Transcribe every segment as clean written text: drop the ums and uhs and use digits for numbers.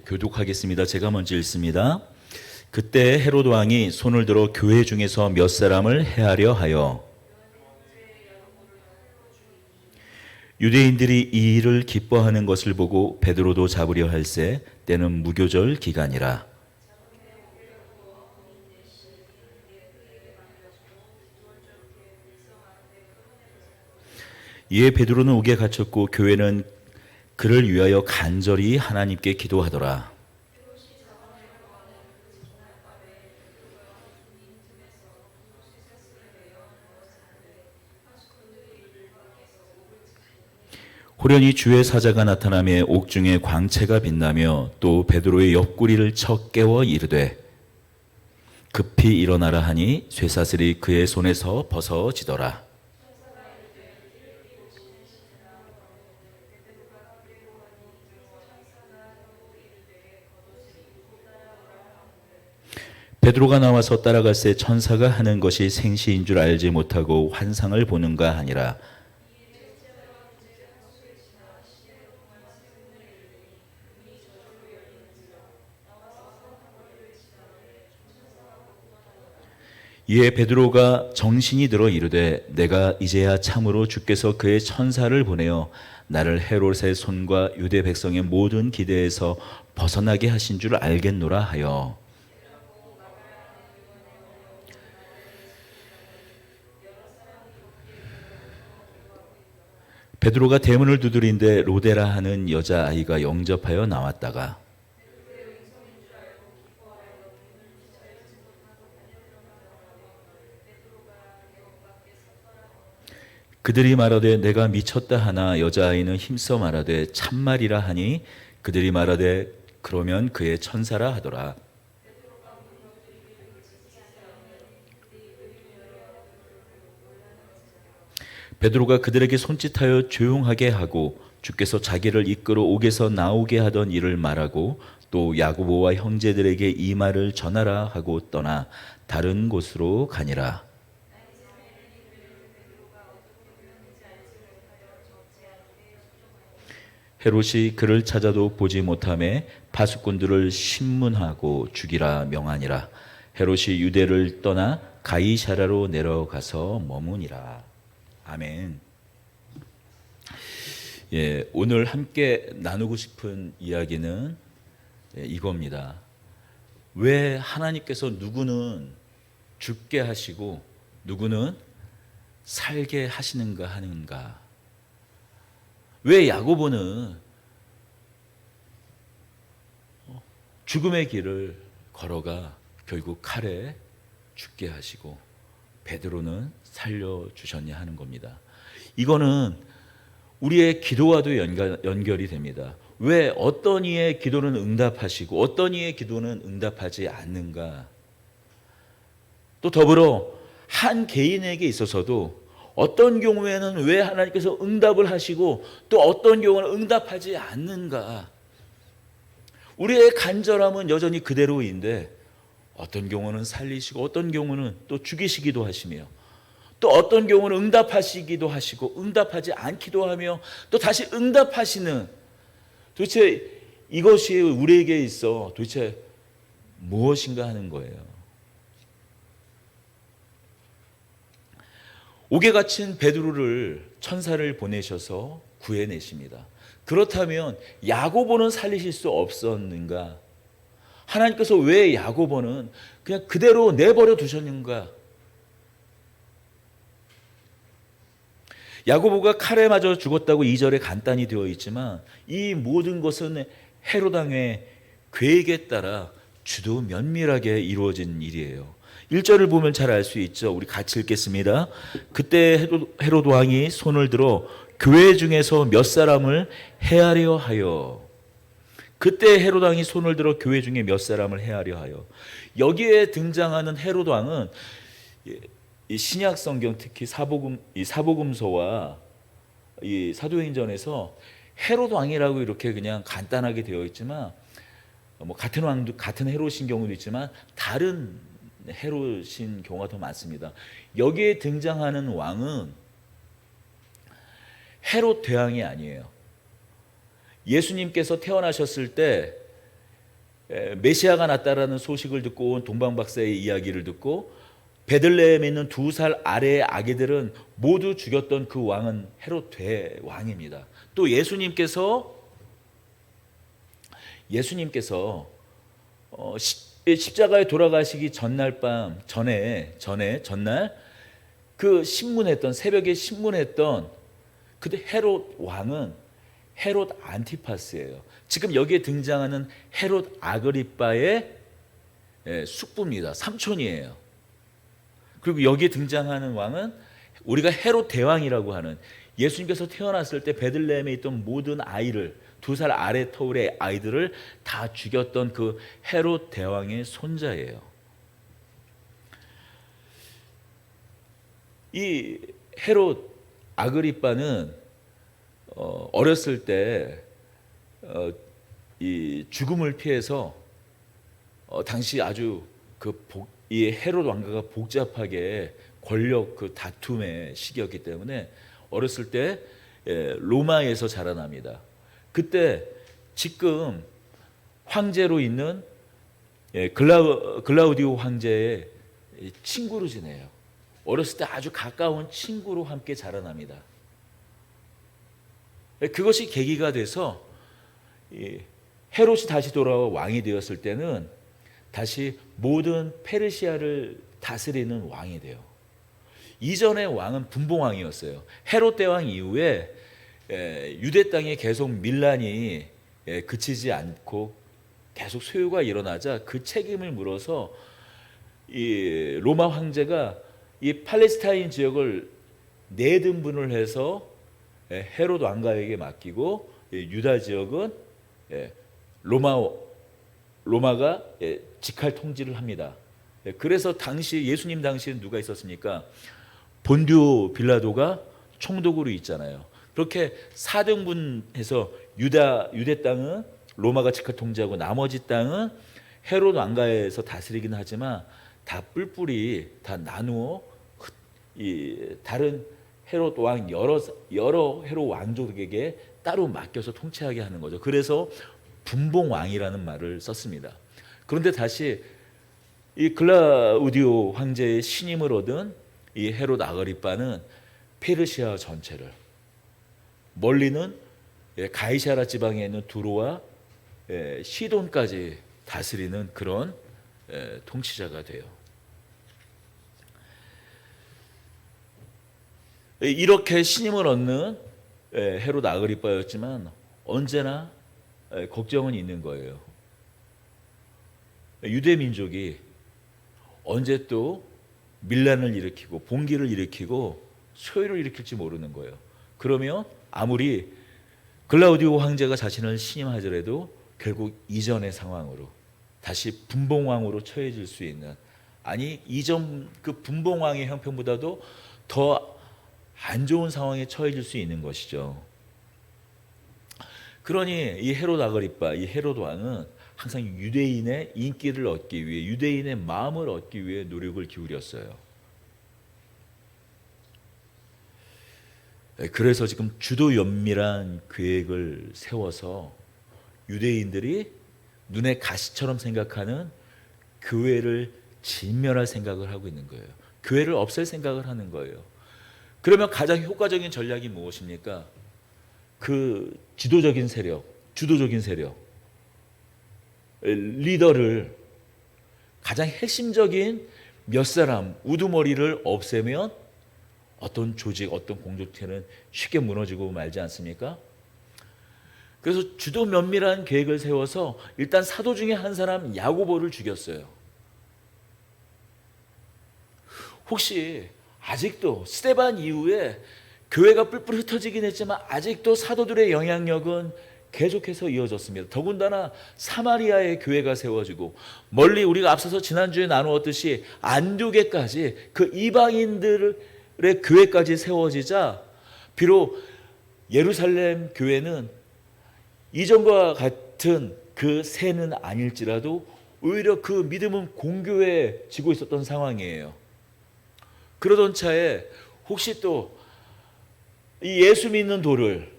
교독하겠습니다. 제가 먼저 읽습니다. 그때 헤로드 왕이 손을 들어 교회 중에서 몇 사람을 해하려 하여 유대인들이 이 일을 기뻐하는 것을 보고 베드로도 잡으려 할새 때는 무교절 기간이라. 이에 베드로는 옥에 갇혔고 교회는 그를 위하여 간절히 하나님께 기도하더라. 호련히 주의 사자가 나타나며 옥중에 광채가 빛나며 또 베드로의 옆구리를 쳐 깨워 이르되 급히 일어나라 하니 쇠사슬이 그의 손에서 벗어지더라. 베드로가 나와서 따라갈새 천사가 하는 것이 생시인 줄 알지 못하고 환상을 보는가 하니라. 이에 베드로가 정신이 들어 이르되 내가 이제야 참으로 주께서 그의 천사를 보내어 나를 헤롯의 손과 유대 백성의 모든 기대에서 벗어나게 하신 줄 알겠노라 하여 베드로가 대문을 두드린데 로데라 하는 여자아이가 영접하여 나왔다가 그들이 말하되 내가 미쳤다 하나 여자아이는 힘써 말하되 참말이라 하니 그들이 말하되 그러면 그의 천사라 하더라. 베드로가 그들에게 손짓하여 조용하게 하고 주께서 자기를 이끌어 옥에서 나오게 하던 일을 말하고 또 야고보와 형제들에게 이 말을 전하라 하고 떠나 다른 곳으로 가니라. 헤롯이 그를 찾아도 보지 못하매 파수꾼들을 신문하고 죽이라 명하니라. 헤롯이 유대를 떠나 가이사랴로 내려가서 머무니라. 아멘. 오늘 함께 나누고 싶은 이야기는 이겁니다. 왜 하나님께서 누구는 죽게 하시고 누구는 살게 하시는가 하는가? 왜 야고보는 죽음의 길을 걸어가 결국 칼에 죽게 하시고 베드로는 살려주셨냐 하는 겁니다. 이거는 우리의 기도와도 연결이 됩니다. 왜 어떤 이의 기도는 응답하시고 어떤 이의 기도는 응답하지 않는가? 또 더불어 한 개인에게 있어서도 어떤 경우에는 왜 하나님께서 응답을 하시고 또 어떤 경우는 응답하지 않는가? 우리의 간절함은 여전히 그대로인데 어떤 경우는 살리시고 어떤 경우는 또 죽이시기도 하시며 또 어떤 경우는 응답하시기도 하시고 응답하지 않기도 하며 또 다시 응답하시는, 도대체 이것이 우리에게 있어 도대체 무엇인가 하는 거예요. 옥에 갇힌 베드로를 천사를 보내셔서 구해내십니다. 그렇다면 야고보는 살리실 수 없었는가? 하나님께서 왜 야고보는 그냥 그대로 내버려 두셨는가? 야고보가 칼에 맞아 죽었다고 2절에 간단히 되어 있지만 이 모든 것은 헤롯 왕의 계획에 따라 주도 면밀하게 이루어진 일이에요. 1절을 보면 잘 알 수 있죠. 우리 같이 읽겠습니다. 그때 헤롯 왕이 손을 들어 교회 중에서 몇 사람을 해하려 하여. 그때 헤롯 왕이 손을 들어 교회 중에 몇 사람을 해하려 하여. 여기에 등장하는 헤롯 왕은 이 신약 성경 특히 사복음서와 이 사도행전에서 헤롯 왕이라고 이렇게 그냥 간단하게 되어 있지만 같은 왕도 같은 헤롯인 경우도 있지만 다른 헤롯인 경우가 더 많습니다. 여기에 등장하는 왕은 헤롯 대왕이 아니에요. 예수님께서 태어나셨을 때 메시아가 났다라는 소식을 듣고 온 동방박사의 이야기를 듣고 베들레헴에 있는 2살 아래의 아기들은 모두 죽였던 그 왕은 헤롯 대왕입니다. 또 예수님께서 십자가에 돌아가시기 전날 그 신문했던 새벽에 신문했던 그때 헤롯 왕은 헤롯 안티파스예요. 지금 여기에 등장하는 헤롯 아그리빠의 숙부입니다. 삼촌이에요. 그리고 여기에 등장하는 왕은 우리가 헤롯 대왕이라고 하는 예수님께서 태어났을 때 베들레헴에 있던 모든 아이를 2살 아래 터울의 아이들을 다 죽였던 그 헤롯 대왕의 손자예요. 이 헤롯 아그리빠는 어렸을 때 이 죽음을 피해서 당시 아주 이 헤롯 왕가가 복잡하게 권력 그 다툼의 시기였기 때문에 어렸을 때 로마에서 자라납니다. 그때 지금 황제로 있는 글라우디오 황제의 친구로 지내요. 어렸을 때 아주 가까운 친구로 함께 자라납니다. 그것이 계기가 돼서 헤롯이 다시 돌아와 왕이 되었을 때는 다시 모든 페르시아를 다스리는 왕이 돼요. 이전의 왕은 분봉왕이었어요. 헤롯 대왕 이후에 유대 땅에 계속 밀란이 그치지 않고 계속 소요가 일어나자 그 책임을 물어서 이 로마 황제가 이 팔레스타인 지역을 4등분을 해서 헤롯 왕가에게 맡기고 유다 지역은 로마가 직할 통치를 합니다. 그래서 당시 예수님 당시에 누가 있었습니까? 본디오 빌라도가 총독으로 있잖아요. 그렇게 4등분해서 유대 땅은 로마가 직할 통치하고 나머지 땅은 헤롯 왕가에서 다스리긴 하지만 다 뿔뿔이 다 나누어 이 다른 헤롯 왕 여러 헤롯 왕족에게 따로 맡겨서 통치하게 하는 거죠. 그래서 분봉왕이라는 말을 썼습니다. 그런데 다시 이 글라우디오 황제의 신임을 얻은 이 헤롯 아그리빠는 페르시아 전체를 멀리는 가이사라 지방에 있는 두로와 시돈까지 다스리는 그런 통치자가 돼요. 이렇게 신임을 얻는 헤롯 아그리빠였지만 언제나 걱정은 있는 거예요. 유대 민족이 언제 또 밀란을 일으키고 봉기를 일으키고 소요를 일으킬지 모르는 거예요. 그러면 아무리 글라우디오 황제가 자신을 신임하더라도 결국 이전의 상황으로 다시 분봉왕으로 처해질 수 있는, 아니 이전 그 분봉왕의 형편보다도 더 안 좋은 상황에 처해질 수 있는 것이죠. 그러니 이 헤롯 아그리빠, 이 헤롯 왕은 항상 유대인의 인기를 얻기 위해, 유대인의 마음을 얻기 위해 노력을 기울였어요. 그래서 지금 주도 면밀한 계획을 세워서 유대인들이 눈에 가시처럼 생각하는 교회를 진멸할 생각을 하고 있는 거예요. 교회를 없앨 생각을 하는 거예요. 그러면 가장 효과적인 전략이 무엇입니까? 그 주도적인 세력, 리더를, 가장 핵심적인 몇 사람, 우두머리를 없애면 어떤 조직, 어떤 공동체는 쉽게 무너지고 말지 않습니까? 그래서 주도 면밀한 계획을 세워서 일단 사도 중에 한 사람 야고보를 죽였어요. 혹시 아직도 스데반 이후에 교회가 뿔뿔 흩어지긴 했지만 아직도 사도들의 영향력은 계속해서 이어졌습니다. 더군다나 사마리아의 교회가 세워지고 멀리 우리가 앞서서 지난주에 나누었듯이 안디옥에까지 그 이방인들의 교회까지 세워지자 비록 예루살렘 교회는 이전과 같은 그 세는 아닐지라도 오히려 그 믿음은 공교해지고 있었던 상황이에요. 그러던 차에 혹시 또 이 예수 믿는 도를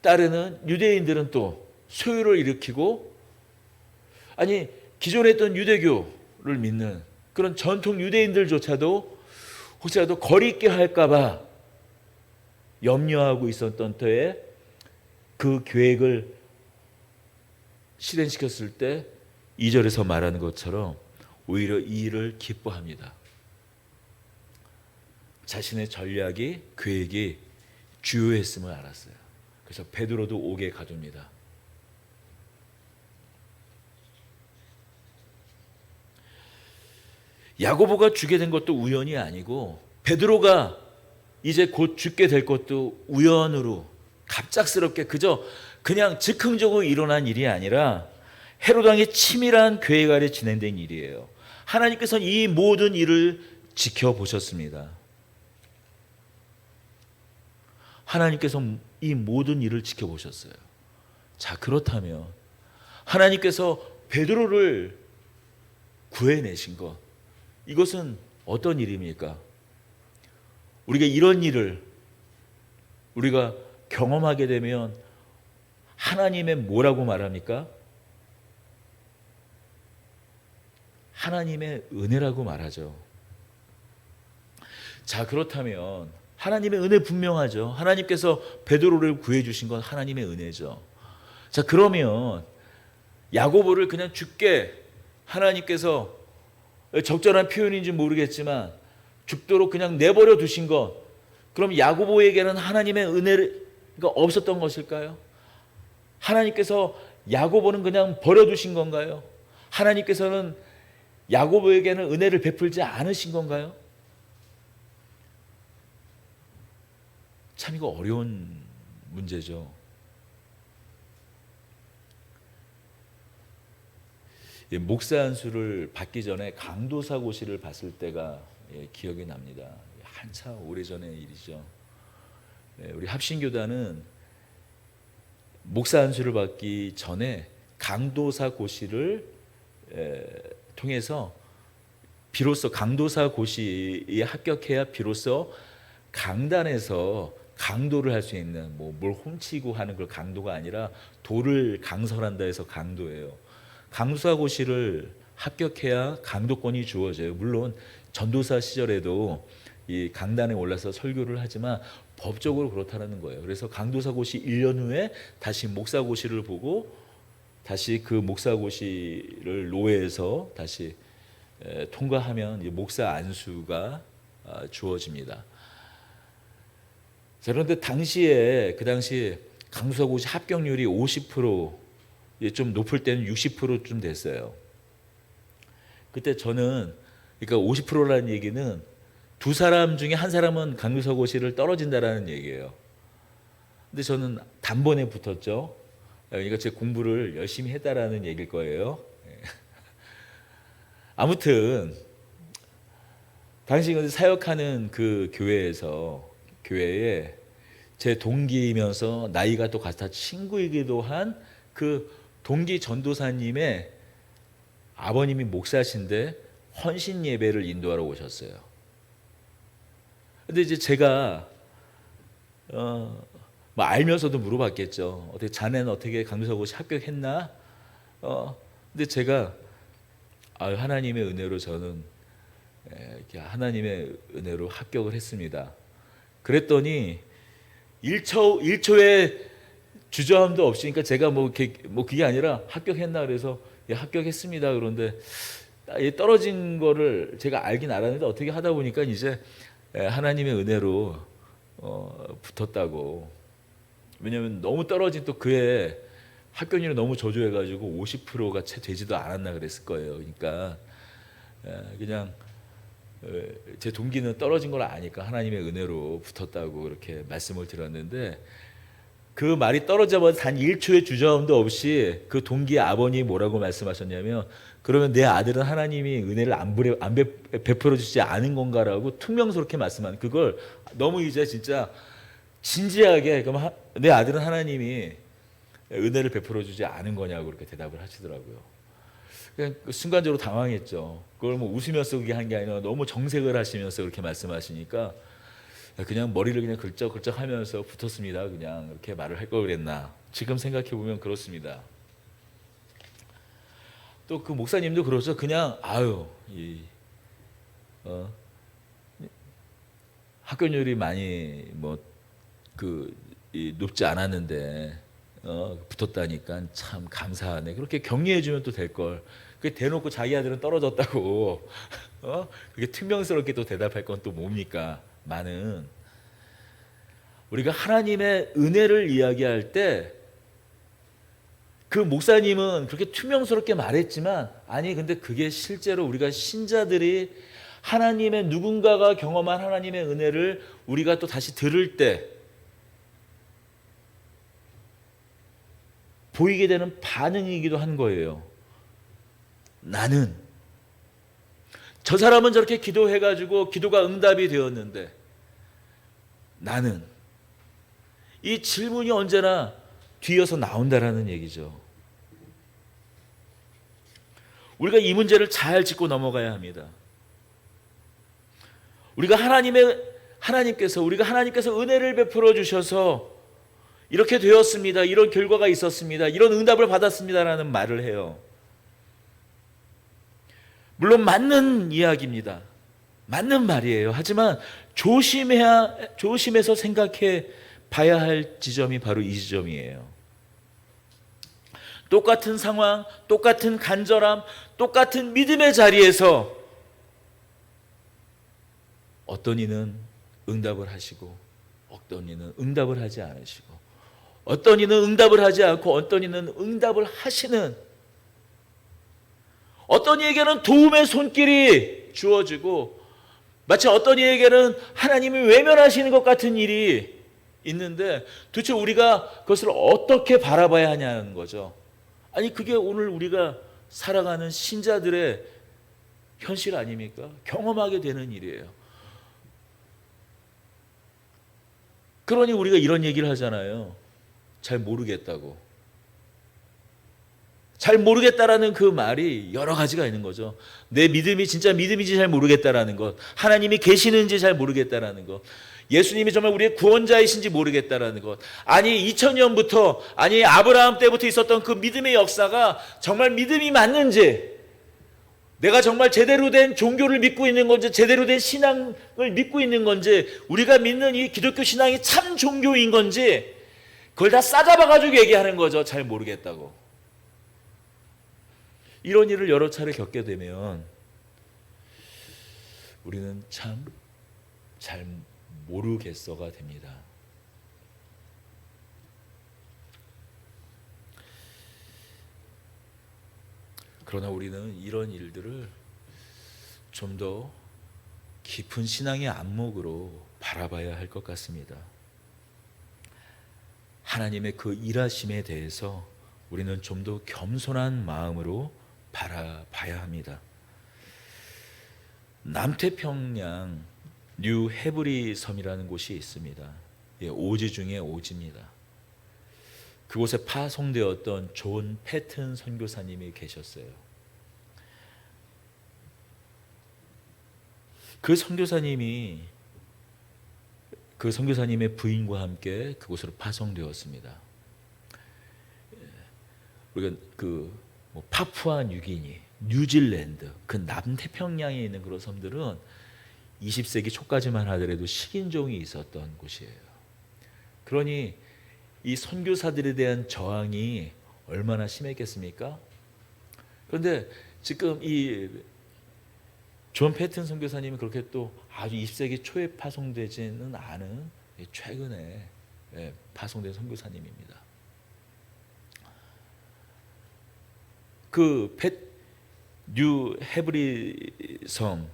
따르는 유대인들은 또 소요를 일으키고, 아니 기존에 있던 유대교를 믿는 그런 전통 유대인들조차도 혹시라도 거리끼 할까봐 염려하고 있었던 때에 그 계획을 실행시켰을 때 2절에서 말하는 것처럼 오히려 이 일을 기뻐합니다. 자신의 전략이 계획이 주요했음을 알았어요. 그래서 베드로도 옥에 가둡니다. 야고보가 죽게 된 것도 우연이 아니고 베드로가 이제 곧 죽게 될 것도 우연으로 갑작스럽게 그냥 즉흥적으로 일어난 일이 아니라 헤롯 왕의 치밀한 계획 아래 진행된 일이에요. 하나님께서는 이 모든 일을 지켜보셨습니다. 하나님께서 이 모든 일을 지켜보셨어요. 자, 그렇다면 하나님께서 베드로를 구해내신 것, 이것은 어떤 일입니까? 우리가 이런 일을 우리가 경험하게 되면 하나님의 뭐라고 말합니까? 하나님의 은혜라고 말하죠. 자, 그렇다면 하나님의 은혜 분명하죠. 하나님께서 베드로를 구해주신 건 하나님의 은혜죠. 자, 그러면 야고보를 그냥 죽게 하나님께서 적절한 표현인지 모르겠지만 죽도록 그냥 내버려 두신 것, 그럼 야고보에게는 하나님의 은혜가 없었던 것일까요? 하나님께서 야고보는 그냥 버려두신 건가요? 하나님께서는 야고보에게는 은혜를 베풀지 않으신 건가요? 참 이거 어려운 문제죠. 목사 안수를 받기 전에 강도사고시를 봤을 때가 기억이 납니다. 한참 오래전의 일이죠. 우리 합신교단은 목사 안수를 받기 전에 강도사고시를 통해서 비로소 강도사고시에 합격해야 비로소 강단에서 강도를 할 수 있는, 뭘 훔치고 하는 걸 강도가 아니라 돌을 강설한다 해서 강도예요. 강도사고시를 합격해야 강도권이 주어져요. 물론 전도사 시절에도 이 강단에 올라서 설교를 하지만 법적으로 그렇다는 거예요. 그래서 강도사고시 1년 후에 다시 목사고시를 보고 다시 그 목사고시를 노회에서 다시 통과하면 목사 안수가 주어집니다. 자, 그런데 그 당시에 강도사고시 합격률이 50%, 좀 높을 때는 60%쯤 됐어요. 그때 저는, 그러니까 50%라는 얘기는 두 사람 중에 한 사람은 강도사고시를 떨어진다라는 얘기예요. 근데 저는 단번에 붙었죠. 그러니까 제 공부를 열심히 했다라는 얘기일 거예요. 아무튼 당시 사역하는 그 교회에 제 동기이면서 나이가 또 같아 친구이기도 한 그 동기 전도사님의 아버님이 목사신데 헌신 예배를 인도하러 오셨어요. 근데 이제 제가 알면서도 물어봤겠죠. 어떻게 자네는 어떻게 강도사고시 합격했나? 근데 제가 하나님의 은혜로 저는 하나님의 은혜로 합격을 했습니다. 그랬더니 1초의 주저함도 없이, 그러니까 제가 그게 아니라 합격했나 그래서 합격했습니다. 그런데 떨어진 거를 제가 알긴 알았는데 어떻게 하다 보니까 이제 하나님의 은혜로 붙었다고. 왜냐하면 너무 떨어진 또 그의 합격률이 너무 저조해가지고 50%가 채 되지도 않았나 그랬을 거예요. 그러니까 그냥 제 동기는 떨어진 걸 아니까 하나님의 은혜로 붙었다고 그렇게 말씀을 드렸는데, 그 말이 떨어져버려 단 1초의 주저함도 없이 그 동기의 아버님이 뭐라고 말씀하셨냐면, 그러면 내 아들은 하나님이 은혜를 안 베풀어 주지 않은 건가라고 퉁명스럽게 말씀한, 그걸 너무 이제 진짜 진지하게, 그럼 내 아들은 하나님이 은혜를 베풀어 주지 않은 거냐고 그렇게 대답을 하시더라고요. 그냥 순간적으로 당황했죠. 그걸 웃으면서 그게 한 게 아니라 너무 정색을 하시면서 그렇게 말씀하시니까 그냥 머리를 그냥 긁적긁적 하면서 붙었습니다. 그냥 이렇게 말을 할 걸 그랬나. 지금 생각해 보면 그렇습니다. 또 그 목사님도 그러죠. 그냥 학교율이 많이 높지 않았는데 붙었다니까 참 감사하네. 그렇게 격려해 주면 또 될 걸. 그 대놓고 자기 아들은 떨어졌다고 그게 퉁명스럽게 또 대답할 건 또 뭡니까? 많은 우리가 하나님의 은혜를 이야기할 때 그 목사님은 그렇게 투명스럽게 말했지만 아니 근데 그게 실제로 우리가 신자들이 하나님의 누군가가 경험한 하나님의 은혜를 우리가 또 다시 들을 때 보이게 되는 반응이기도 한 거예요. 나는 저 사람은 저렇게 기도해가지고 기도가 응답이 되었는데 나는 이 질문이 언제나 뒤이어서 나온다라는 얘기죠. 우리가 이 문제를 잘 짚고 넘어가야 합니다. 우리가 하나님께서 은혜를 베풀어 주셔서 이렇게 되었습니다. 이런 결과가 있었습니다. 이런 응답을 받았습니다라는 말을 해요. 물론 맞는 이야기입니다. 맞는 말이에요. 하지만 조심해서 생각해 봐야 할 지점이 바로 이 지점이에요. 똑같은 상황, 똑같은 간절함, 똑같은 믿음의 자리에서 어떤 이는 응답을 하시고 어떤 이는 응답을 하지 않으시고 어떤 이는 응답을 하지 않고 어떤 이는 응답을 하시는, 어떤 이에게는 도움의 손길이 주어지고 마치 어떤 이에게는 하나님이 외면하시는 것 같은 일이 있는데 도대체 우리가 그것을 어떻게 바라봐야 하냐는 거죠. 아니 그게 오늘 우리가 살아가는 신자들의 현실 아닙니까? 경험하게 되는 일이에요. 그러니 우리가 이런 얘기를 하잖아요. 잘 모르겠다고. 잘 모르겠다라는 그 말이 여러 가지가 있는 거죠. 내 믿음이 진짜 믿음인지 잘 모르겠다라는 것, 하나님이 계시는지 잘 모르겠다라는 것, 예수님이 정말 우리의 구원자이신지 모르겠다라는 것, 아니 2000년부터 아니 아브라함 때부터 있었던 그 믿음의 역사가 정말 믿음이 맞는지, 내가 정말 제대로 된 종교를 믿고 있는 건지 제대로 된 신앙을 믿고 있는 건지, 우리가 믿는 이 기독교 신앙이 참 종교인 건지 그걸 다 싸잡아가지고 얘기하는 거죠. 잘 모르겠다고. 이런 일을 여러 차례 겪게 되면 우리는 참 잘 모르겠어가 됩니다. 그러나 우리는 이런 일들을 좀 더 깊은 신앙의 안목으로 바라봐야 할 것 같습니다. 하나님의 그 일하심에 대해서 우리는 좀 더 겸손한 마음으로 바라봐야 합니다. 남태평양 뉴 헤브리 섬이라는 곳이 있습니다. 오지 중에 오지입니다. 그곳에 파송되었던 존 패튼 선교사님이 계셨어요. 그 선교사님의 부인과 함께 그곳으로 파송되었습니다. 우리가 파푸아 뉴기니, 뉴질랜드, 그 남태평양에 있는 그런 섬들은 20세기 초까지만 하더라도 식인종이 있었던 곳이에요. 그러니 이 선교사들에 대한 저항이 얼마나 심했겠습니까? 그런데 지금 이 존 패튼 선교사님이 그렇게 또 아주 20세기 초에 파송되지는 않은 최근에 파송된 선교사님입니다. 그 뉴 헤브리 섬,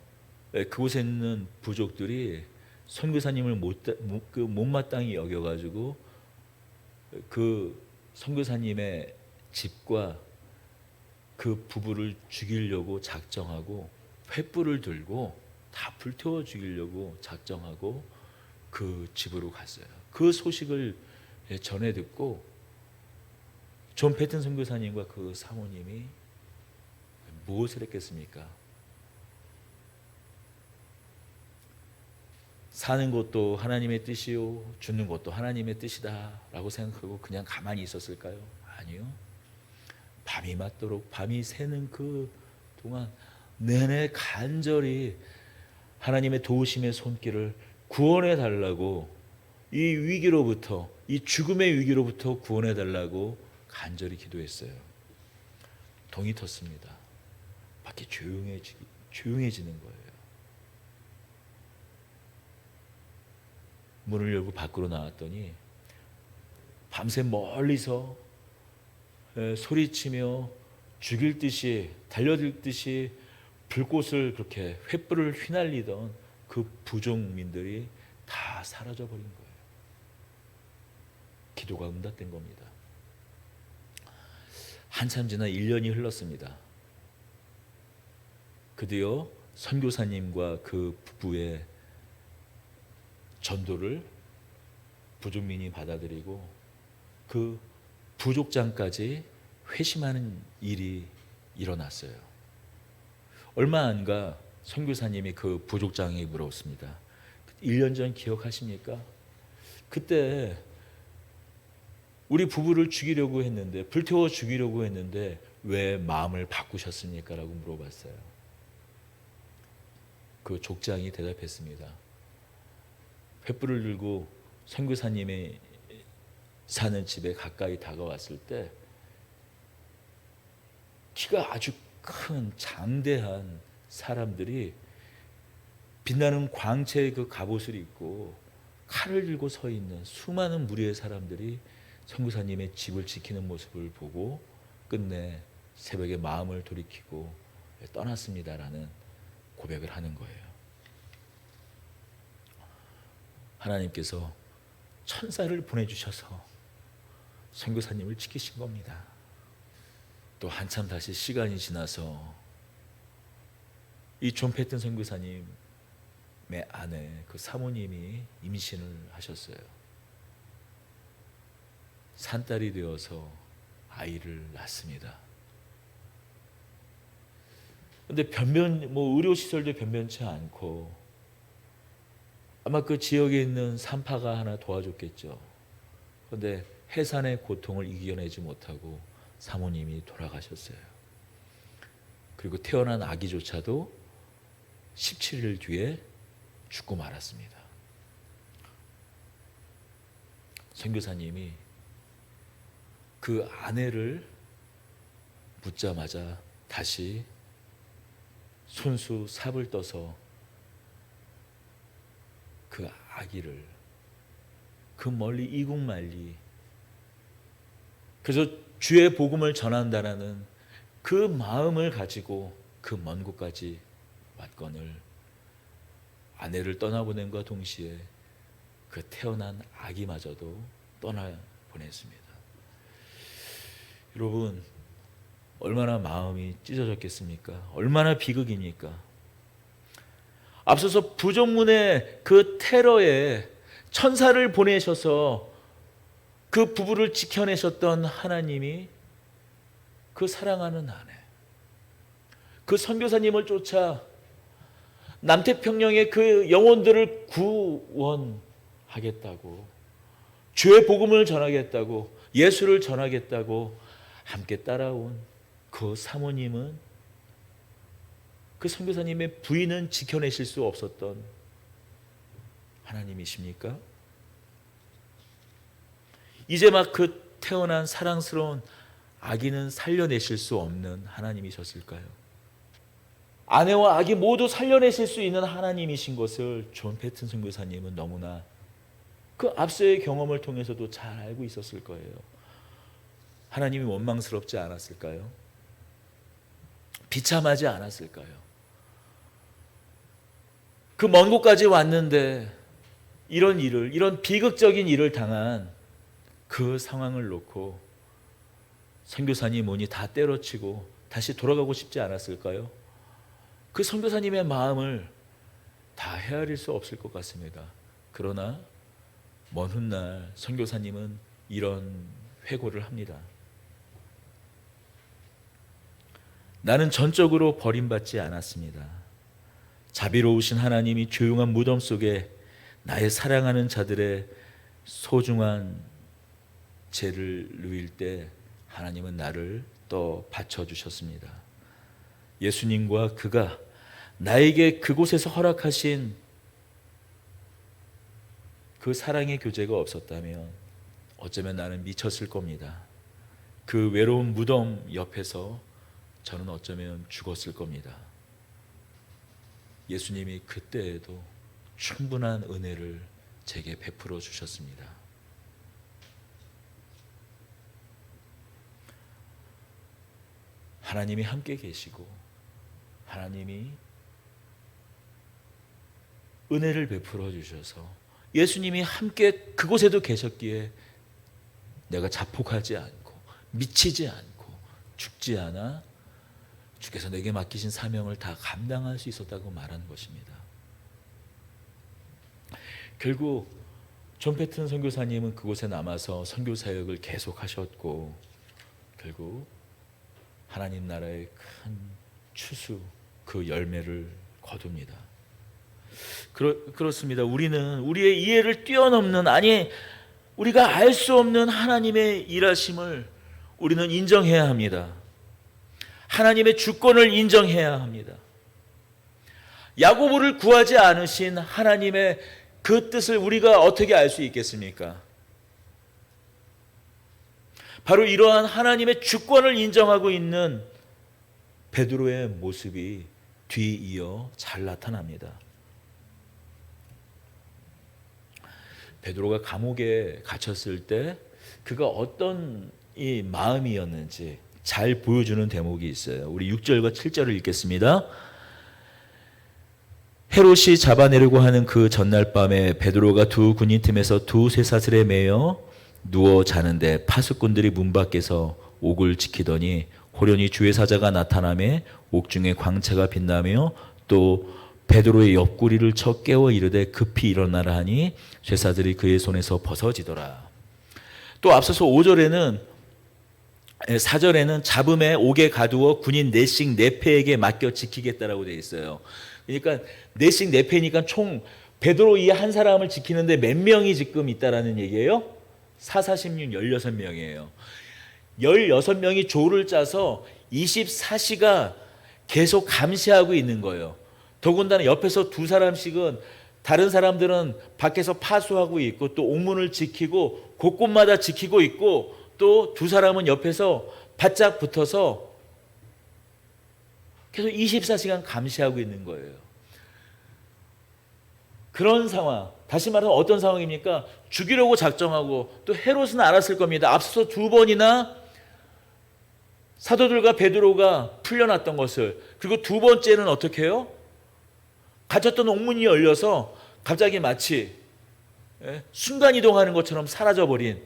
그곳에 있는 부족들이 선교사님을 못마땅히 여겨가지고 그 선교사님의 집과 그 부부를 죽이려고 작정하고 횃불을 들고 다 불태워 죽이려고 작정하고 그 집으로 갔어요. 그 소식을 전해 듣고 존 패튼 선교사님과 그 사모님이 무엇을 했겠습니까? 사는 것도 하나님의 뜻이요 죽는 것도 하나님의 뜻이다 라고 생각하고 그냥 가만히 있었을까요? 아니요. 밤이 맞도록 밤이 새는 그 동안 내내 간절히 하나님의 도우심의 손길을 구원해 달라고, 이 위기로부터, 이 죽음의 위기로부터 구원해 달라고 간절히 기도했어요. 동이 텄습니다. 밖이 조용해지는 거예요. 문을 열고 밖으로 나왔더니 밤새 멀리서 소리치며 죽일 듯이 달려들 듯이 불꽃을 그렇게 횃불을 휘날리던 그 부족민들이 다 사라져 버린 거예요. 기도가 응답된 겁니다. 한참 지나 1년이 흘렀습니다. 드디어 선교사님과 그 부부의 전도를 부족민이 받아들이고 그 부족장까지 회심하는 일이 일어났어요. 얼마 안 가 선교사님이 그 부족장에 물었습니다. 1년 전 기억하십니까? 그때 우리 부부를 죽이려고 했는데, 불태워 죽이려고 했는데 왜 마음을 바꾸셨습니까? 라고 물어봤어요. 그 족장이 대답했습니다. 횃불을 들고 선교사님이 사는 집에 가까이 다가왔을 때 키가 아주 큰 장대한 사람들이 빛나는 광채의 그 갑옷을 입고 칼을 들고 서 있는 수많은 무리의 사람들이 선교사님의 집을 지키는 모습을 보고 끝내 새벽에 마음을 돌이키고 떠났습니다라는 고백을 하는 거예요. 하나님께서 천사를 보내주셔서 선교사님을 지키신 겁니다. 또 한참 다시 시간이 지나서 이 존 패튼 선교사님의 아내, 그 사모님이 임신을 하셨어요. 산딸이 되어서 아이를 낳습니다. 근데 의료시설도 변변치 않고 아마 그 지역에 있는 산파가 하나 도와줬겠죠. 그런데 해산의 고통을 이겨내지 못하고 사모님이 돌아가셨어요. 그리고 태어난 아기조차도 17일 뒤에 죽고 말았습니다. 선교사님이 그 아내를 묻자마자 다시 손수 삽을 떠서 그 아기를 그 멀리 이국만리, 그래서 주의 복음을 전한다라는 그 마음을 가지고 그 먼 곳까지 왔거늘 아내를 떠나보낸과 동시에 그 태어난 아기마저도 떠나보냈습니다. 여러분, 얼마나 마음이 찢어졌겠습니까? 얼마나 비극입니까? 앞서서 부족문의 그 테러에 천사를 보내셔서 그 부부를 지켜내셨던 하나님이 그 사랑하는 아내, 그 선교사님을 쫓아 남태평양의 그 영혼들을 구원하겠다고, 주의 복음을 전하겠다고, 예수를 전하겠다고 함께 따라온 그 사모님은, 그 선교사님의 부인은 지켜내실 수 없었던 하나님이십니까? 이제 막 그 태어난 사랑스러운 아기는 살려내실 수 없는 하나님이셨을까요? 아내와 아기 모두 살려내실 수 있는 하나님이신 것을 존 패튼 선교사님은 너무나 그 앞서의 경험을 통해서도 잘 알고 있었을 거예요. 하나님이 원망스럽지 않았을까요? 비참하지 않았을까요? 그 먼 곳까지 왔는데 이런 비극적인 일을 당한 그 상황을 놓고 선교사님 몸이 다 때려치고 다시 돌아가고 싶지 않았을까요? 그 선교사님의 마음을 다 헤아릴 수 없을 것 같습니다. 그러나 먼 훗날 선교사님은 이런 회고를 합니다. 나는 전적으로 버림받지 않았습니다. 자비로우신 하나님이 조용한 무덤 속에 나의 사랑하는 자들의 소중한 죄를 누일 때 하나님은 나를 또 받쳐주셨습니다. 예수님과 그가 나에게 그곳에서 허락하신 그 사랑의 교제가 없었다면 어쩌면 나는 미쳤을 겁니다. 그 외로운 무덤 옆에서 저는 어쩌면 죽었을 겁니다. 예수님이 그때에도 충분한 은혜를 제게 베풀어 주셨습니다. 하나님이 함께 계시고 하나님이 은혜를 베풀어 주셔서 예수님이 함께 그곳에도 계셨기에 내가 자폭하지 않고 미치지 않고 죽지 않아 주께서 내게 맡기신 사명을 다 감당할 수 있었다고 말하는 것입니다. 결국 존 패튼 선교사님은 그곳에 남아서 선교 사역을 계속하셨고 결국 하나님 나라의 큰 추수 그 열매를 거둡니다. 그렇습니다. 우리는 우리의 이해를 뛰어넘는 아니 우리가 알 수 없는 하나님의 일하심을 우리는 인정해야 합니다. 하나님의 주권을 인정해야 합니다. 야고보를 구하지 않으신 하나님의 그 뜻을 우리가 어떻게 알 수 있겠습니까? 바로 이러한 하나님의 주권을 인정하고 있는 베드로의 모습이 뒤이어 잘 나타납니다. 베드로가 감옥에 갇혔을 때 그가 어떤 이 마음이었는지 잘 보여주는 대목이 있어요. 우리 6절과 7절을 읽겠습니다. 헤롯이 잡아내려고 하는 그 전날 밤에 베드로가 두 군인 틈에서 두 쇠사슬에 매여 누워 자는데 파수꾼들이 문 밖에서 옥을 지키더니 호련히 주의 사자가 나타나매 옥중에 광채가 빛나며 또 베드로의 옆구리를 쳐 깨워 이르되 급히 일어나라 하니 쇠사슬이 그의 손에서 벗어지더라. 또 앞서서 4절에는 잡음에 옥에 가두어 군인 넷씩 네패에게 맡겨 지키겠다라고 되어 있어요. 그러니까 넷씩 네패니까 총 베드로 이 한 사람을 지키는데 몇 명이 지금 있다라는 얘기예요? 446 16명이에요. 16명이 조를 짜서 24시가 계속 감시하고 있는 거예요. 더군다나 옆에서 두 사람씩은 다른 사람들은 밖에서 파수하고 있고 또 옥문을 지키고 곳곳마다 지키고 있고 또 두 사람은 옆에서 바짝 붙어서 계속 24시간 감시하고 있는 거예요. 그런 상황, 다시 말하면 어떤 상황입니까? 죽이려고 작정하고 또 헤롯은 알았을 겁니다. 앞서 두 번이나 사도들과 베드로가 풀려났던 것을. 그리고 두 번째는 어떻게 해요? 갇혔던 옥문이 열려서 갑자기 마치 순간이동하는 것처럼 사라져버린,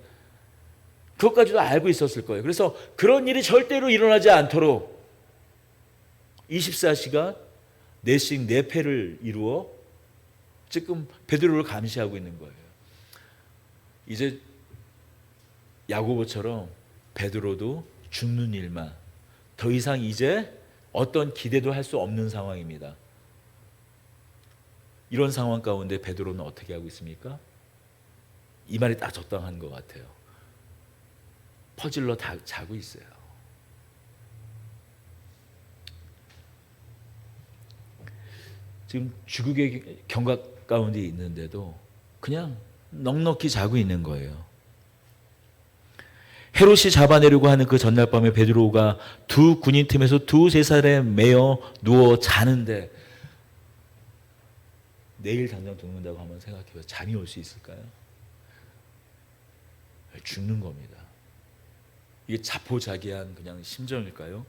그것까지도 알고 있었을 거예요. 그래서 그런 일이 절대로 일어나지 않도록 24시간 넷씩 네패를 이루어 지금 베드로를 감시하고 있는 거예요. 이제 야고보처럼 베드로도 죽는 일만, 더 이상 이제 어떤 기대도 할 수 없는 상황입니다. 이런 상황 가운데 베드로는 어떻게 하고 있습니까? 이 말이 딱 적당한 것 같아요. 퍼질러 다 자고 있어요. 지금 죽음의 경각 가운데 있는데도 그냥 넉넉히 자고 있는 거예요. 헤롯이 잡아내려고 하는 그 전날 밤에 베드로가 두 군인 틈에서 두 쇠사슬에 매여 누워 자는데, 내일 당장 죽는다고 한번 생각해봐요. 잠이 올 수 있을까요? 죽는 겁니다. 이게 자포자기한 그냥 심정일까요?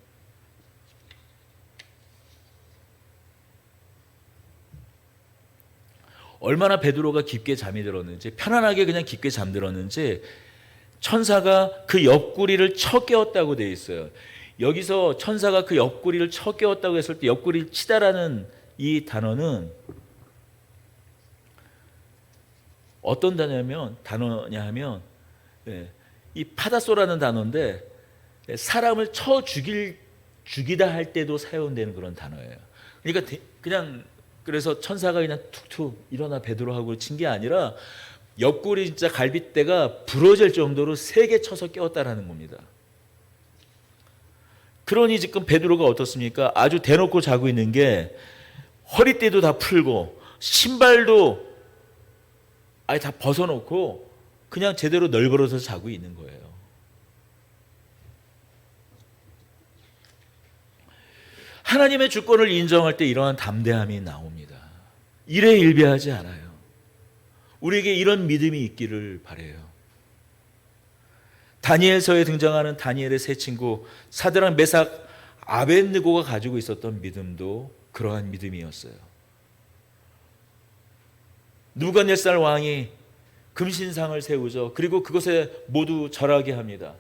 얼마나 베드로가 깊게 잠이 들었는지, 편안하게 그냥 깊게 잠들었는지 천사가 그 옆구리를 쳐 깨웠다고 되어 있어요. 여기서 천사가 그 옆구리를 쳐 깨웠다고 했을 때 옆구리를 치다라는 이 단어는 어떤 단어냐 하면 이 파다소라는 단어인데 사람을 쳐 죽이다 할 때도 사용되는 그런 단어예요. 그러니까 그냥 그래서 천사가 그냥 툭툭 일어나 베드로 하고 친 게 아니라 옆구리 진짜 갈빗대가 부러질 정도로 세게 쳐서 깨웠다라는 겁니다. 그러니 지금 베드로가 어떻습니까? 아주 대놓고 자고 있는 게 허리띠도 다 풀고 신발도 아예 다 벗어놓고 그냥 제대로 널브러져 자고 있는 거예요. 하나님의 주권을 인정할 때 이러한 담대함이 나옵니다. 이래 일비하지 않아요. 우리에게 이런 믿음이 있기를 바라요. 다니엘서에 등장하는 다니엘의 세 친구 사드락, 메삭, 아벳느고가 가지고 있었던 믿음도 그러한 믿음이었어요. 느부갓네살 왕이 금신상을 세우죠. 그리고 그것에 모두 절하게 합니다.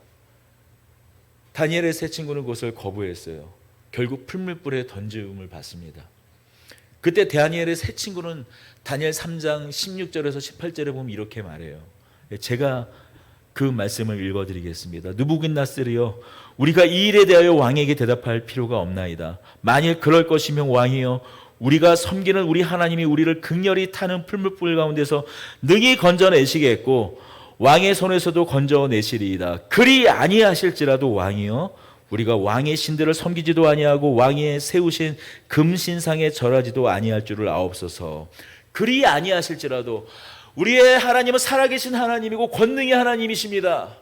다니엘의 세 친구는 그것을 거부했어요. 결국 풀물불에 던짐을 받습니다. 그때 다니엘의 세 친구는 다니엘 3장 16절에서 18절에 보면 이렇게 말해요. 제가 그 말씀을 읽어드리겠습니다. 느부갓네살이여, 우리가 이 일에 대하여 왕에게 대답할 필요가 없나이다. 만일 그럴 것이면 왕이여, 우리가 섬기는 우리 하나님이 우리를 극렬히 타는 풀물불 가운데서 능히 건져내시겠고 왕의 손에서도 건져내시리이다. 그리 아니하실지라도 왕이여, 우리가 왕의 신들을 섬기지도 아니하고 왕의 세우신 금신상에 절하지도 아니할 줄을 아옵소서. 그리 아니하실지라도 우리의 하나님은 살아계신 하나님이고 권능의 하나님이십니다.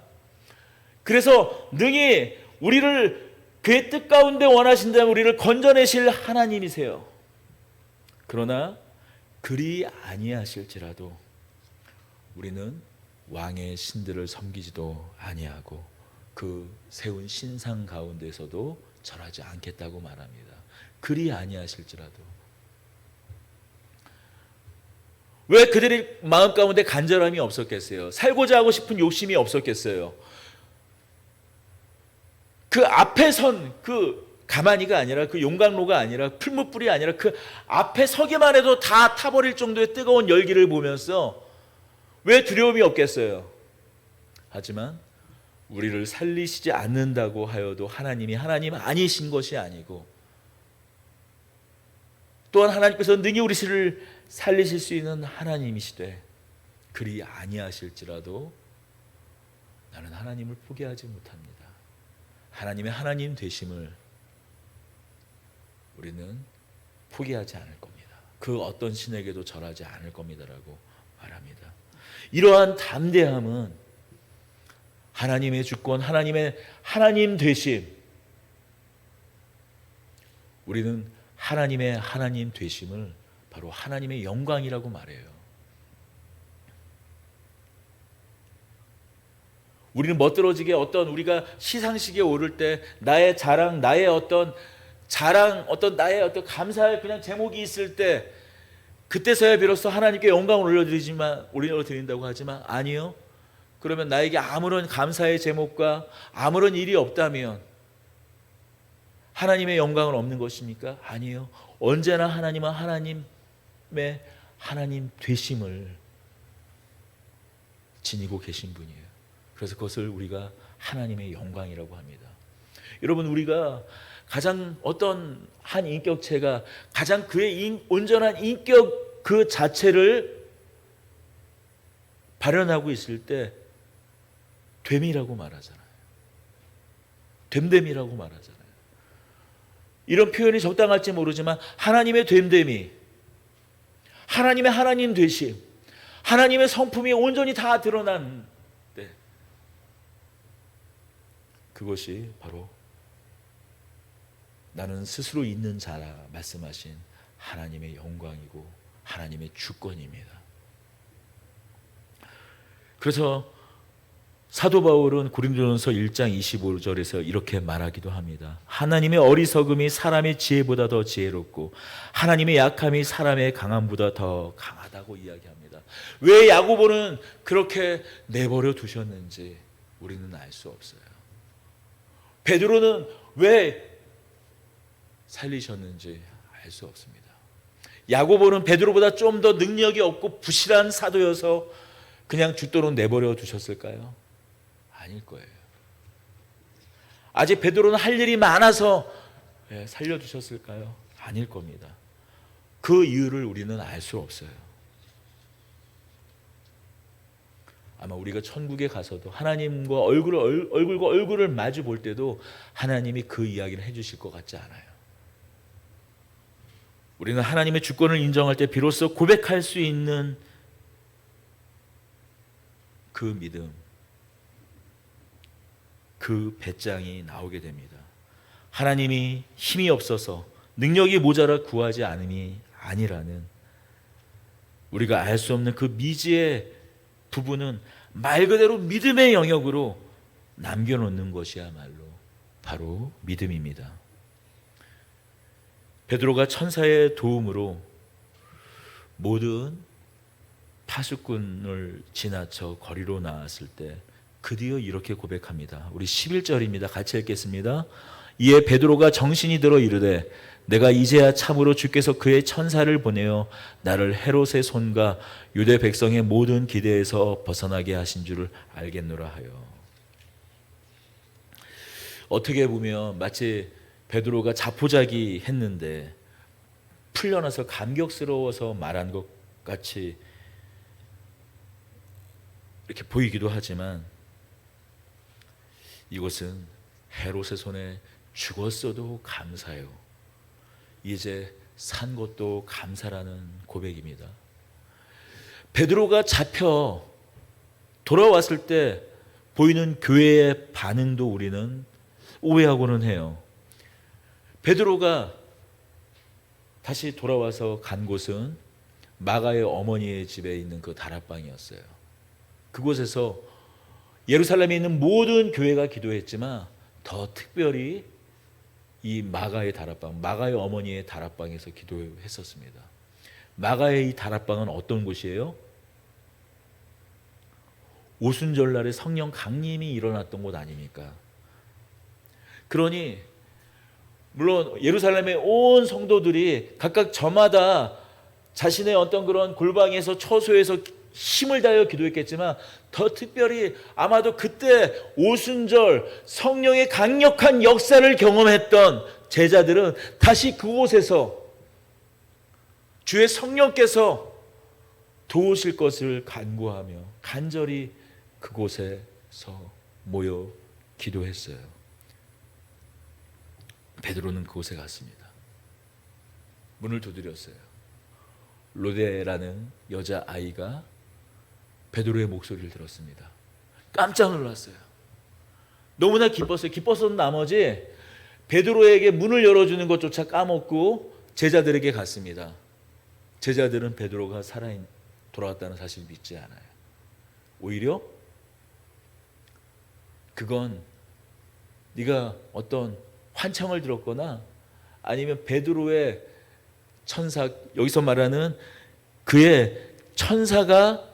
그래서 능히 우리를 그의 뜻 가운데 원하신다면 우리를 건져내실 하나님이세요. 그러나 그리 아니하실지라도 우리는 왕의 신들을 섬기지도 아니하고 그 세운 신상 가운데서도 절하지 않겠다고 말합니다. 그리 아니하실지라도. 왜 그들의 마음 가운데 간절함이 없었겠어요? 살고자 하고 싶은 욕심이 없었겠어요? 그 앞에 선 그 가만히가 아니라, 그 용광로가 아니라, 풀무불이 아니라 그 앞에 서기만 해도 다 타버릴 정도의 뜨거운 열기를 보면서 왜 두려움이 없겠어요? 하지만 우리를 살리시지 않는다고 하여도 하나님이 하나님 아니신 것이 아니고, 또한 하나님께서 능히 우리를 살리실 수 있는 하나님이시되 그리 아니하실지라도 나는 하나님을 포기하지 못합니다. 하나님의 하나님 되심을 우리는 포기하지 않을 겁니다. 그 어떤 신에게도 절하지 않을 겁니다라고 말합니다. 이러한 담대함은 하나님의 주권, 하나님의 하나님 되심, 우리는 하나님의 하나님 되심을 바로 하나님의 영광이라고 말해요. 우리는 멋들어지게 어떤 우리가 시상식에 오를 때 나의 자랑, 나의 어떤 자랑, 어떤 나의 어떤 감사의 그냥 제목이 있을 때 그때서야 비로소 하나님께 영광을 올려드린다고 하지만 아니요. 그러면 나에게 아무런 감사의 제목과 아무런 일이 없다면 하나님의 영광은 없는 것입니까? 아니요. 언제나 하나님은 하나님의 하나님 되심을 지니고 계신 분이에요. 그래서 그것을 우리가 하나님의 영광이라고 합니다. 여러분, 우리가 가장 어떤 한 인격체가 가장 그의 온전한 인격 그 자체를 발현하고 있을 때 됨이라고 말하잖아요. 됨됨이라고 말하잖아요. 이런 표현이 적당할지 모르지만 하나님의 됨됨이, 하나님의 하나님 되심, 하나님의 성품이 온전히 다 드러난 때 그것이 바로 나는 스스로 있는 자라 말씀하신 하나님의 영광이고 하나님의 주권입니다. 그래서 사도 바울은 고린도전서 1장 25절에서 이렇게 말하기도 합니다. 하나님의 어리석음이 사람의 지혜보다 더 지혜롭고 하나님의 약함이 사람의 강함보다 더 강하다고 이야기합니다. 왜 야고보는 그렇게 내버려 두셨는지 우리는 알 수 없어요. 베드로는 왜 살리셨는지 알 수 없습니다. 야고보는 베드로보다 좀 더 능력이 없고 부실한 사도여서 그냥 죽도록 내버려 두셨을까요? 아닐 거예요. 아직 베드로는 할 일이 많아서 살려두셨을까요? 아닐 겁니다. 그 이유를 우리는 알 수 없어요. 아마 우리가 천국에 가서도 하나님과 얼굴과 얼굴을 마주 볼 때도 하나님이 그 이야기를 해주실 것 같지 않아요. 우리는 하나님의 주권을 인정할 때 비로소 고백할 수 있는 그 믿음, 그 배짱이 나오게 됩니다. 하나님이 힘이 없어서 능력이 모자라 구하지 않음이 아니라는, 우리가 알 수 없는 그 미지의 부분은 말 그대로 믿음의 영역으로 남겨놓는 것이야말로 바로 믿음입니다. 베드로가 천사의 도움으로 모든 파수꾼을 지나쳐 거리로 나왔을 때 드디어 이렇게 고백합니다. 우리 11절입니다. 같이 읽겠습니다. 이에 베드로가 정신이 들어 이르되 내가 이제야 참으로 주께서 그의 천사를 보내어 나를 헤롯의 손과 유대 백성의 모든 기대에서 벗어나게 하신 줄을 알겠노라 하여. 어떻게 보면 마치 베드로가 자포자기 했는데 풀려나서 감격스러워서 말한 것 같이 이렇게 보이기도 하지만 이것은 헤롯의 손에 죽었어도 감사해요. 이제 산 것도 감사라는 고백입니다. 베드로가 잡혀 돌아왔을 때 보이는 교회의 반응도 우리는 오해하고는 해요. 베드로가 다시 돌아와서 간 곳은 마가의 어머니의 집에 있는 그 다락방이었어요. 그곳에서 예루살렘에 있는 모든 교회가 기도했지만 더 특별히 이 마가의 다락방, 마가의 어머니의 다락방에서 기도했었습니다. 마가의 이 다락방은 어떤 곳이에요? 오순절날에 성령 강림이 일어났던 곳 아닙니까? 그러니 물론 예루살렘의 온 성도들이 각각 저마다 자신의 어떤 그런 골방에서 처소에서 힘을 다하여 기도했겠지만 더 특별히 아마도 그때 오순절 성령의 강력한 역사를 경험했던 제자들은 다시 그곳에서 주의 성령께서 도우실 것을 간구하며 간절히 그곳에서 모여 기도했어요. 베드로는 그곳에 갔습니다. 문을 두드렸어요. 로데라는 여자아이가 베드로의 목소리를 들었습니다. 깜짝 놀랐어요. 너무나 기뻤어요. 기뻤던 나머지 베드로에게 문을 열어주는 것조차 까먹고 제자들에게 갔습니다. 제자들은 베드로가 돌아왔다는 사실을 믿지 않아요. 오히려 그건 네가 어떤 환청을 들었거나 아니면 베드로의 천사, 여기서 말하는 그의 천사가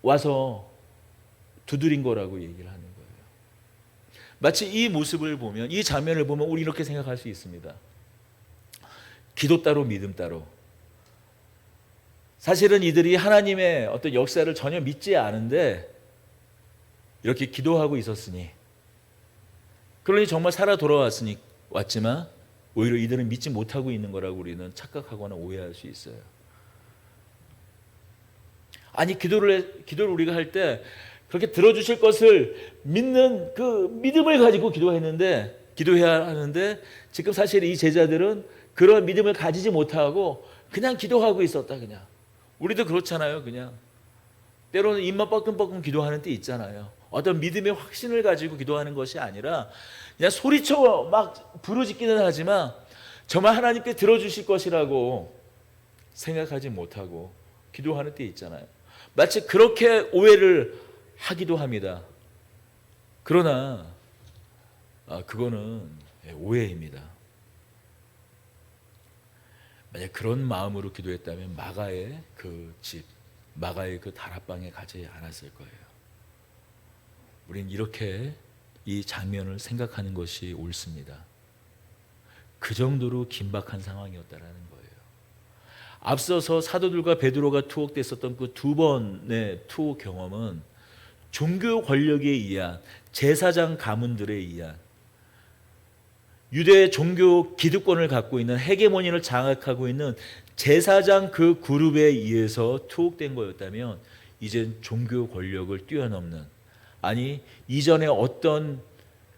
와서 두드린 거라고 얘기를 하는 거예요. 마치 이 모습을 보면, 이 장면을 보면 우리 이렇게 생각할 수 있습니다. 기도 따로 믿음 따로. 사실은 이들이 하나님의 어떤 역사를 전혀 믿지 않은데 이렇게 기도하고 있었으니, 그러니 정말 살아 왔지만 오히려 이들은 믿지 못하고 있는 거라고 우리는 착각하거나 오해할 수 있어요. 아니 기도를 우리가 할 때 그렇게 들어주실 것을 믿는 그 믿음을 가지고 기도해야 하는데 지금 사실 이 제자들은 그런 믿음을 가지지 못하고 그냥 기도하고 있었다. 그냥 우리도 그렇잖아요. 그냥 때로는 입만 뻐끔뻐끔 기도하는 때 있잖아요. 어떤 믿음의 확신을 가지고 기도하는 것이 아니라 그냥 소리쳐 막 부르짖기는 하지만 정말 하나님께 들어주실 것이라고 생각하지 못하고 기도하는 때 있잖아요. 마치 그렇게 오해를 하기도 합니다. 그러나 그거는 오해입니다. 만약 그런 마음으로 기도했다면 마가의 그 집, 마가의 그 다락방에 가지 않았을 거예요. 우린 이렇게 이 장면을 생각하는 것이 옳습니다. 그 정도로 긴박한 상황이었다라는 거예요. 앞서서 사도들과 베드로가 투옥됐었던 그 두 번의 투옥 경험은 종교 권력에 의한 제사장 가문들에 의한 유대 종교 기득권을 갖고 있는 헤게모니를 장악하고 있는 제사장 그 그룹에 의해서 투옥된 거였다면 이젠 종교 권력을 뛰어넘는, 아니 이전에 어떤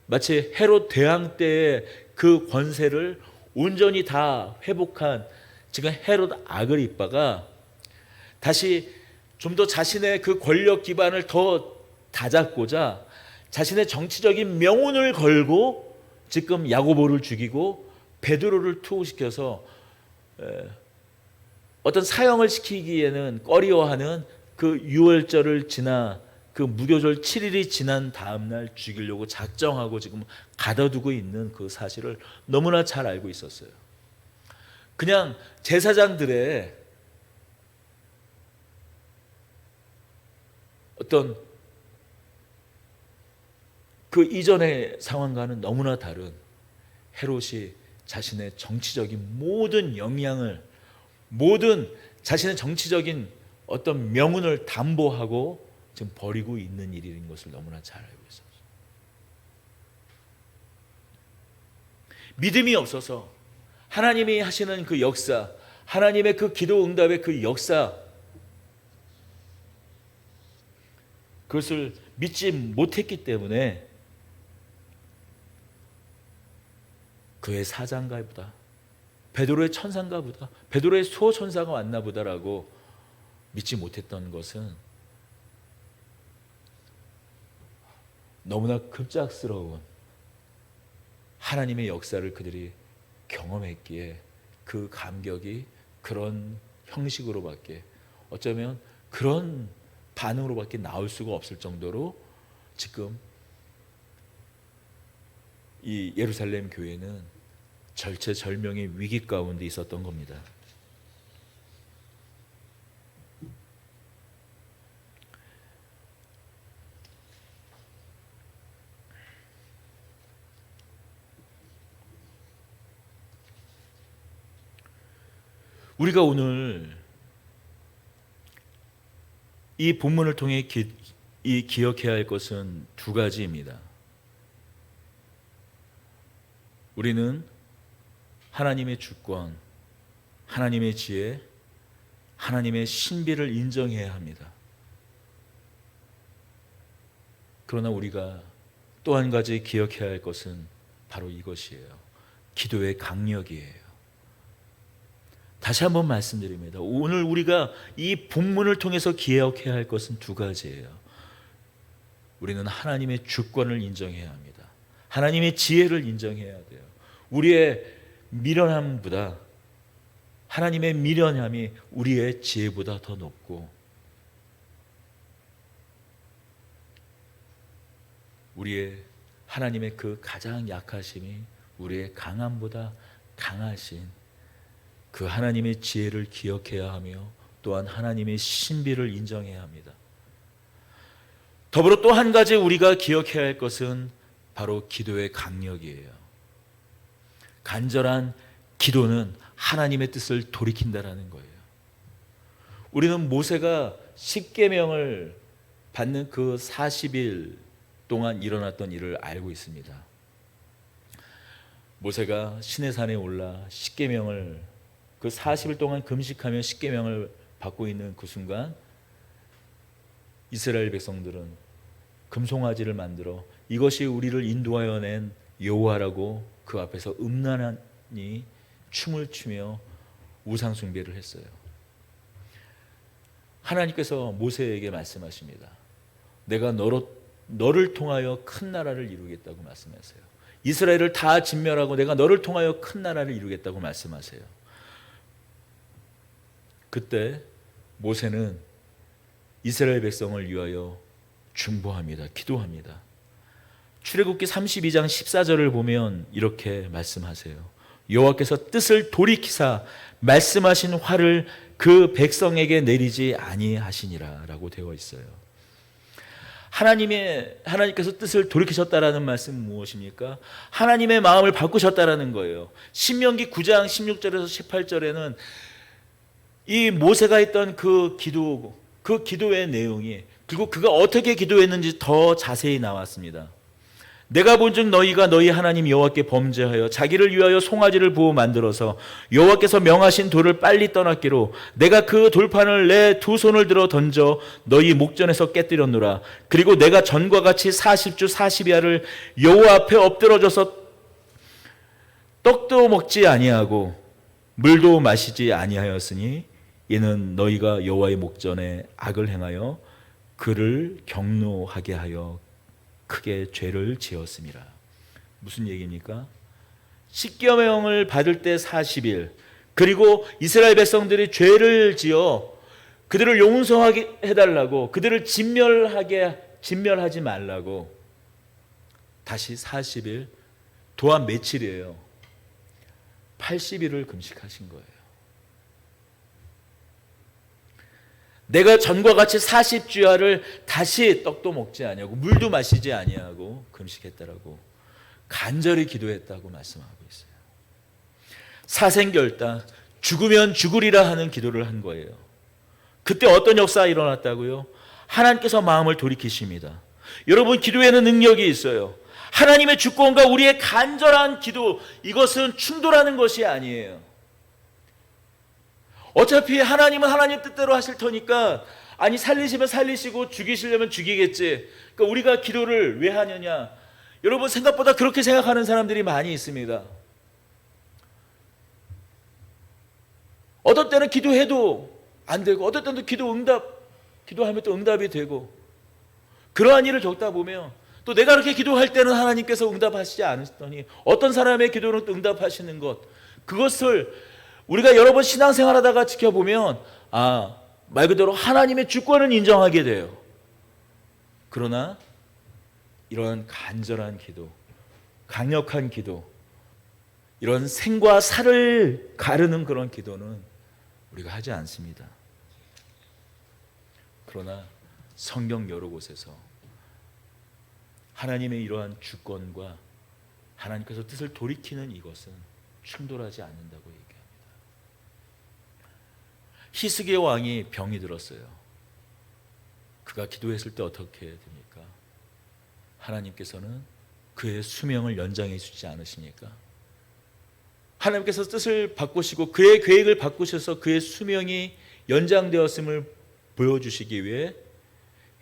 마치 헤롯 대왕 때의 그 권세를 온전히 다 회복한 지금 헤롯 아그리빠가 다시 좀 더 자신의 그 권력 기반을 더 다잡고자 자신의 정치적인 명운을 걸고 지금 야고보를 죽이고 베드로를 투옥시켜서 어떤 사형을 시키기에는 꺼리워하는 그 유월절을 지나 그 무교절 7일이 지난 다음 날 죽이려고 작정하고 지금 가둬두고 있는 그 사실을 너무나 잘 알고 있었어요. 그냥 제사장들의 어떤 그 이전의 상황과는 너무나 다른 헤롯이 자신의 정치적인 모든 역량을, 모든 자신의 정치적인 어떤 명운을 담보하고 지금 버리고 있는 일인 것을 너무나 잘 알고 있었어요. 믿음이 없어서 하나님이 하시는 그 역사, 하나님의 그 기도 응답의 그 역사, 그것을 믿지 못했기 때문에 그의 사자인가 보다, 베드로의 천사인가 보다, 베드로의 소천사가 왔나 보다라고 믿지 못했던 것은 너무나 급작스러운 하나님의 역사를 그들이 경험했기에 그 감격이 그런 형식으로밖에, 어쩌면 그런 반응으로밖에 나올 수가 없을 정도로 지금 이 예루살렘 교회는 절체절명의 위기 가운데 있었던 겁니다. 우리가 오늘 이 본문을 통해 기억해야 할 것은 두 가지입니다. 우리는 하나님의 주권, 하나님의 지혜, 하나님의 신비를 인정해야 합니다. 그러나 우리가 또 한 가지 기억해야 할 것은 바로 이것이에요. 기도의 강력이에요. 다시 한번 말씀드립니다. 오늘 우리가 이 본문을 통해서 기억해야 할 것은 두 가지예요. 우리는 하나님의 주권을 인정해야 합니다. 하나님의 지혜를 인정해야 돼요. 우리의 미련함보다, 하나님의 미련함이 우리의 지혜보다 더 높고, 우리의 하나님의 그 가장 약하심이 우리의 강함보다 강하신 그 하나님의 지혜를 기억해야 하며, 또한 하나님의 신비를 인정해야 합니다. 더불어 또 한 가지 우리가 기억해야 할 것은 바로 기도의 강력이에요. 간절한 기도는 하나님의 뜻을 돌이킨다라는 거예요. 우리는 모세가 십계명을 받는 그 40일 동안 일어났던 일을 알고 있습니다. 모세가 시내산에 올라 십계명을, 그 40일 동안 금식하며 십계명을 받고 있는 그 순간 이스라엘 백성들은 금송아지를 만들어 이것이 우리를 인도하여 낸 여호와라고 그 앞에서 음란하니 춤을 추며 우상 숭배를 했어요. 하나님께서 모세에게 말씀하십니다. 내가 너를 통하여 큰 나라를 이루겠다고 말씀하세요. 이스라엘을 다 진멸하고 내가 너를 통하여 큰 나라를 이루겠다고 말씀하세요. 그때 모세는 이스라엘 백성을 위하여 중보합니다. 기도합니다. 출애굽기 32장 14절을 보면 이렇게 말씀하세요. 여호와께서 뜻을 돌이키사 말씀하신 화를 그 백성에게 내리지 아니하시니라 라고 되어 있어요. 하나님께서 뜻을 돌이키셨다라는 말씀은 무엇입니까? 하나님의 마음을 바꾸셨다라는 거예요. 신명기 9장 16절에서 18절에는 이 모세가 했던 그 기도의 내용이, 그리고 그가 어떻게 기도했는지 더 자세히 나왔습니다. 내가 본즉 너희가 너희 하나님 여호와께 범죄하여 자기를 위하여 송아지를 부어 만들어서 여호와께서 명하신 돌을 빨리 떠났기로 내가 그 돌판을 내 두 손을 들어 던져 너희 목전에서 깨뜨렸노라. 그리고 내가 전과 같이 40주 40야를 여호와 앞에 엎드러져서 떡도 먹지 아니하고 물도 마시지 아니하였으니 이는 너희가 여호와의 목전에 악을 행하여 그를 경노하게 하여 크게 죄를 지었음이라. 무슨 얘기입니까? 십계명을 받을 때 40일, 그리고 이스라엘 백성들이 죄를 지어 그들을 용서하게 해달라고, 그들을 진멸하지 말라고 다시 40일, 또한 며칠이에요? 80일을 금식하신 거예요. 내가 전과 같이 40주야를 다시 떡도 먹지 아니하고 물도 마시지 아니하고 금식했다라고 간절히 기도했다고 말씀하고 있어요. 사생결단, 죽으면 죽으리라 하는 기도를 한 거예요. 그때 어떤 역사가 일어났다고요? 하나님께서 마음을 돌이키십니다. 여러분, 기도에는 능력이 있어요. 하나님의 주권과 우리의 간절한 기도, 이것은 충돌하는 것이 아니에요. 어차피 하나님은 하나님 뜻대로 하실 터니까, 아니 살리시면 살리시고 죽이시려면 죽이겠지. 그러니까 우리가 기도를 왜 하느냐? 여러분, 생각보다 그렇게 생각하는 사람들이 많이 있습니다. 어떤 때는 기도해도 안 되고, 어떤 때는 기도하면 또 응답이 되고, 그러한 일을 겪다 보면 또 내가 그렇게 기도할 때는 하나님께서 응답하시지 않으시더니 어떤 사람의 기도는 또 응답하시는 것, 그것을 우리가 여러 번 신앙생활하다가 지켜보면 말 그대로 하나님의 주권을 인정하게 돼요. 그러나 이런 간절한 기도, 강력한 기도, 이런 생과 사를 가르는 그런 기도는 우리가 하지 않습니다. 그러나 성경 여러 곳에서 하나님의 이러한 주권과 하나님께서 뜻을 돌이키는 이것은 충돌하지 않는다고 얘기합니다. 히스기야 왕이 병이 들었어요. 그가 기도했을 때 어떻게 됩니까? 하나님께서는 그의 수명을 연장해 주지 않으시니까, 하나님께서 뜻을 바꾸시고 그의 계획을 바꾸셔서 그의 수명이 연장되었음을 보여주시기 위해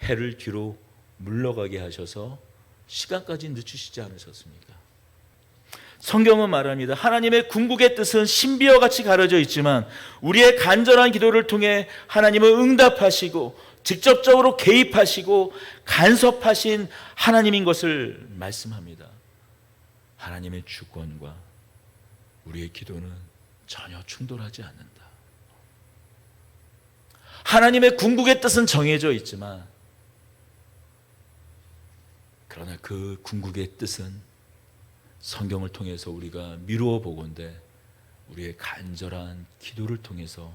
해를 뒤로 물러가게 하셔서 시간까지 늦추시지 않으셨습니까? 성경은 말합니다. 하나님의 궁극의 뜻은 신비와 같이 가려져 있지만 우리의 간절한 기도를 통해 하나님은 응답하시고 직접적으로 개입하시고 간섭하신 하나님인 것을 말씀합니다. 하나님의 주권과 우리의 기도는 전혀 충돌하지 않는다. 하나님의 궁극의 뜻은 정해져 있지만, 그러나 그 궁극의 뜻은 성경을 통해서 우리가 미루어 보건대 우리의 간절한 기도를 통해서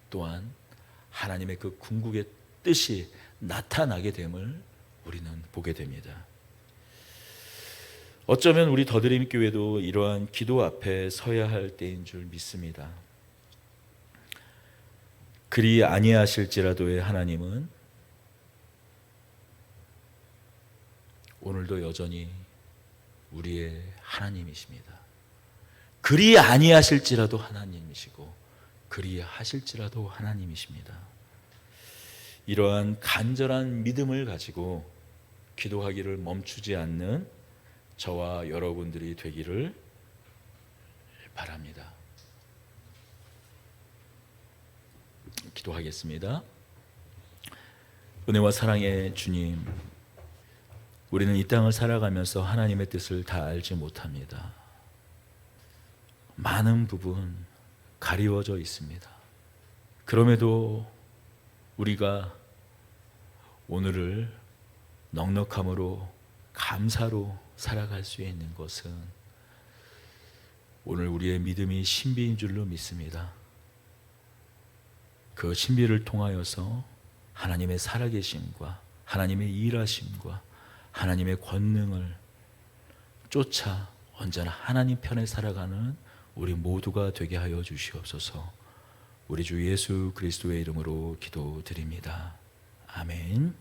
또한 하나님의 그 궁극의 뜻이 나타나게 됨을 우리는 보게 됩니다. 어쩌면 우리 더드림 교회도 이러한 기도 앞에 서야 할 때인 줄 믿습니다. 그리 아니하실지라도의 하나님은 오늘도 여전히 우리의 하나님이십니다. 그리 아니하실지라도 하나님이시고 그리 하실지라도 하나님이십니다. 이러한 간절한 믿음을 가지고 기도하기를 멈추지 않는 저와 여러분들이 되기를 바랍니다. 기도하겠습니다. 은혜와 사랑의 주님, 우리는 이 땅을 살아가면서 하나님의 뜻을 다 알지 못합니다. 많은 부분 가리워져 있습니다. 그럼에도 우리가 오늘을 넉넉함으로 감사로 살아갈 수 있는 것은 오늘 우리의 믿음이 신비인 줄로 믿습니다. 그 신비를 통하여서 하나님의 살아계심과 하나님의 일하심과 하나님의 권능을 쫓아 언제나 하나님 편에 살아가는 우리 모두가 되게 하여 주시옵소서. 우리 주 예수 그리스도의 이름으로 기도드립니다. 아멘.